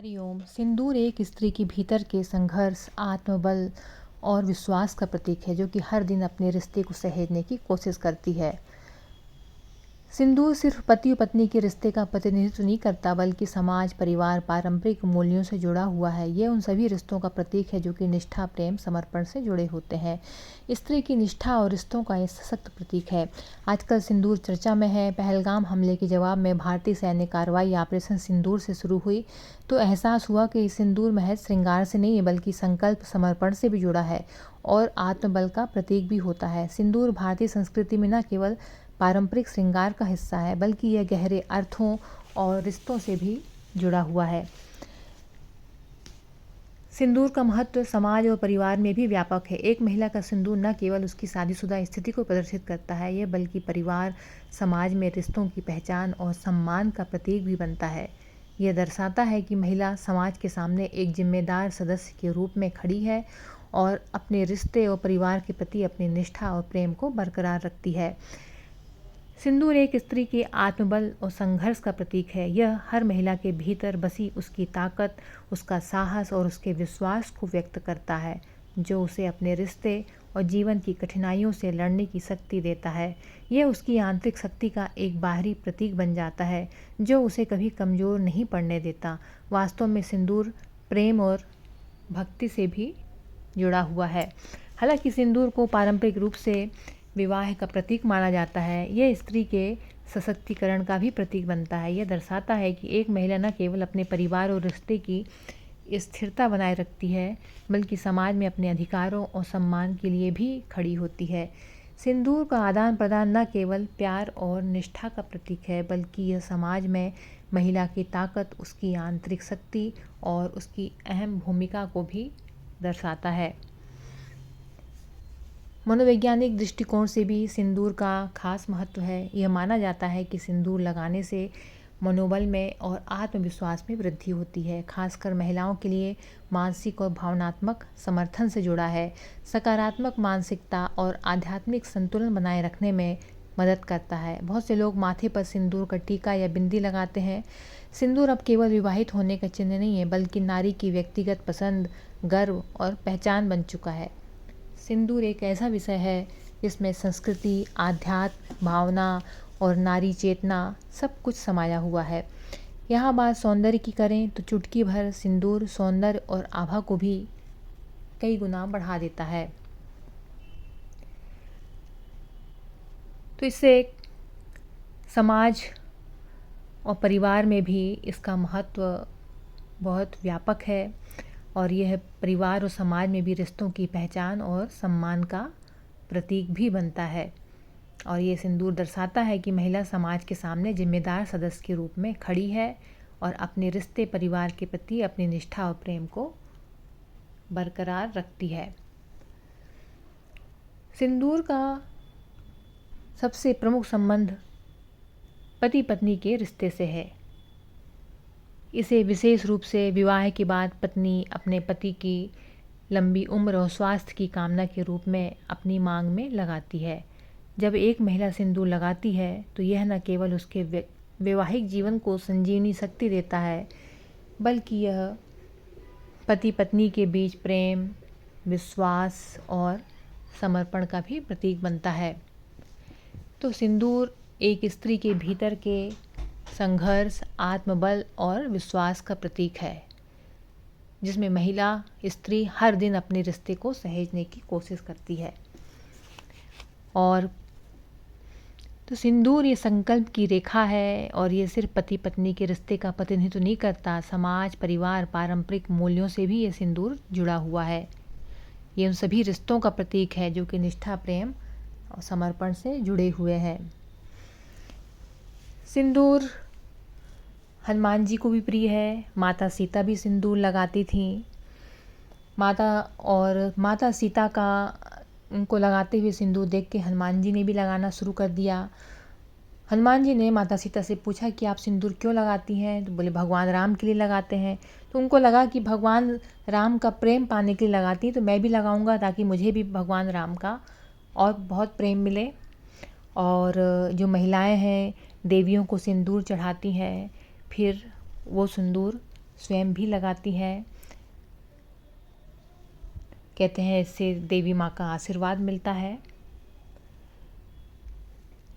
हरिओम। सिंदूर एक स्त्री के भीतर के संघर्ष, आत्मबल और विश्वास का प्रतीक है, जो कि हर दिन अपने रिश्ते को सहेजने की कोशिश करती है। सिंदूर सिर्फ पति और पत्नी के रिश्ते का प्रतिनिधित्व नहीं करता, बल्कि समाज, परिवार, पारंपरिक मूल्यों से जुड़ा हुआ है। ये उन सभी रिश्तों का प्रतीक है जो कि निष्ठा, प्रेम, समर्पण से जुड़े होते हैं। स्त्री की निष्ठा और रिश्तों का एक सशक्त प्रतीक है। आजकल सिंदूर चर्चा में है। पहलगाम हमले के जवाब में भारतीय सैन्य कार्रवाई ऑपरेशन सिंदूर से शुरू हुई, तो एहसास हुआ कि सिंदूर महज श्रृंगार से नहीं, बल्कि संकल्प, समर्पण से भी जुड़ा है और आत्मबल का प्रतीक भी होता है। सिंदूर भारतीय संस्कृति में न केवल पारंपरिक श्रृंगार का हिस्सा है, बल्कि यह गहरे अर्थों और रिश्तों से भी जुड़ा हुआ है। सिंदूर का महत्व समाज और परिवार में भी व्यापक है। एक महिला का सिंदूर न केवल उसकी शादीशुदा स्थिति को प्रदर्शित करता है, यह बल्कि परिवार, समाज में रिश्तों की पहचान और सम्मान का प्रतीक भी बनता है। यह दर्शाता है कि महिला समाज के सामने एक जिम्मेदार सदस्य के रूप में खड़ी है और अपने रिश्ते और परिवार के प्रति अपनी निष्ठा और प्रेम को बरकरार रखती है। सिंदूर एक स्त्री के आत्मबल और संघर्ष का प्रतीक है। यह हर महिला के भीतर बसी उसकी ताकत, उसका साहस और उसके विश्वास को व्यक्त करता है, जो उसे अपने रिश्ते और जीवन की कठिनाइयों से लड़ने की शक्ति देता है। यह उसकी आंतरिक शक्ति का एक बाहरी प्रतीक बन जाता है, जो उसे कभी कमज़ोर नहीं पड़ने देता। वास्तव में सिंदूर प्रेम और भक्ति से भी जुड़ा हुआ है। हालांकि सिंदूर को पारंपरिक रूप से विवाह का प्रतीक माना जाता है, यह स्त्री के सशक्तिकरण का भी प्रतीक बनता है। यह दर्शाता है कि एक महिला न केवल अपने परिवार और रिश्ते की स्थिरता बनाए रखती है, बल्कि समाज में अपने अधिकारों और सम्मान के लिए भी खड़ी होती है। सिंदूर का आदान प्रदान न केवल प्यार और निष्ठा का प्रतीक है, बल्कि यह समाज में महिला की ताकत, उसकी आंतरिक शक्ति और उसकी अहम भूमिका को भी दर्शाता है। मनोवैज्ञानिक दृष्टिकोण से भी सिंदूर का खास महत्व है। यह माना जाता है कि सिंदूर लगाने से मनोबल में और आत्मविश्वास में वृद्धि होती है, खासकर महिलाओं के लिए मानसिक और भावनात्मक समर्थन से जुड़ा है। सकारात्मक मानसिकता और आध्यात्मिक संतुलन बनाए रखने में मदद करता है। बहुत से लोग माथे पर सिंदूर का टीका या बिंदी लगाते हैं। सिंदूर अब केवल विवाहित होने का चिन्ह नहीं है, बल्कि नारी की व्यक्तिगत पसंद, गर्व और पहचान बन चुका है। सिंदूर एक ऐसा विषय है जिसमें संस्कृति, आध्यात्म, भावना और नारी चेतना सब कुछ समाया हुआ है। यहाँ बात सौंदर्य की करें तो चुटकी भर सिंदूर सौंदर्य और आभा को भी कई गुना बढ़ा देता है। तो इससे समाज और परिवार में भी इसका महत्व बहुत व्यापक है और यह परिवार और समाज में भी रिश्तों की पहचान और सम्मान का प्रतीक भी बनता है। और ये सिंदूर दर्शाता है कि महिला समाज के सामने जिम्मेदार सदस्य के रूप में खड़ी है और अपने रिश्ते, परिवार के प्रति अपनी निष्ठा और प्रेम को बरकरार रखती है। सिंदूर का सबसे प्रमुख संबंध पति पत्नी के रिश्ते से है। इसे विशेष रूप से विवाह के बाद पत्नी अपने पति की लंबी उम्र और स्वास्थ्य की कामना के रूप में अपनी मांग में लगाती है। जब एक महिला सिंदूर लगाती है तो यह न केवल उसके वैवाहिक जीवन को संजीवनी शक्ति देता है, बल्कि यह पति पत्नी के बीच प्रेम, विश्वास और समर्पण का भी प्रतीक बनता है। तो सिंदूर एक स्त्री के भीतर के संघर्ष, आत्मबल और विश्वास का प्रतीक है, जिसमें महिला स्त्री हर दिन अपने रिश्ते को सहेजने की कोशिश करती है। और तो सिंदूर ये संकल्प की रेखा है और ये सिर्फ पति पत्नी के रिश्ते का प्रतिनिधित्व नहीं करता, समाज, परिवार, पारंपरिक मूल्यों से भी ये सिंदूर जुड़ा हुआ है। ये उन सभी रिश्तों का प्रतीक है जो कि निष्ठा, प्रेम और समर्पण से जुड़े हुए हैं। सिंदूर हनुमान जी को भी प्रिय है। माता सीता भी सिंदूर लगाती थीं। माता सीता का उनको लगाते हुए सिंदूर देख के हनुमान जी ने भी लगाना शुरू कर दिया। हनुमान जी ने माता सीता से पूछा कि आप सिंदूर क्यों लगाती हैं? तो बोले भगवान राम के लिए लगाते हैं। तो उनको लगा कि भगवान राम का प्रेम पाने के लिए लगाती हैं, तो मैं भी लगाऊंगा ताकि मुझे भी भगवान राम का और बहुत प्रेम मिले। और जो महिलाएं हैं देवियों को सिंदूर चढ़ाती हैं, फिर वो सिंदूर स्वयं भी लगाती है। कहते हैं इससे देवी माँ का आशीर्वाद मिलता है।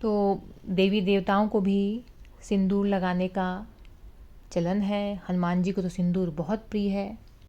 तो देवी देवताओं को भी सिंदूर लगाने का चलन है। हनुमान जी को तो सिंदूर बहुत प्रिय है।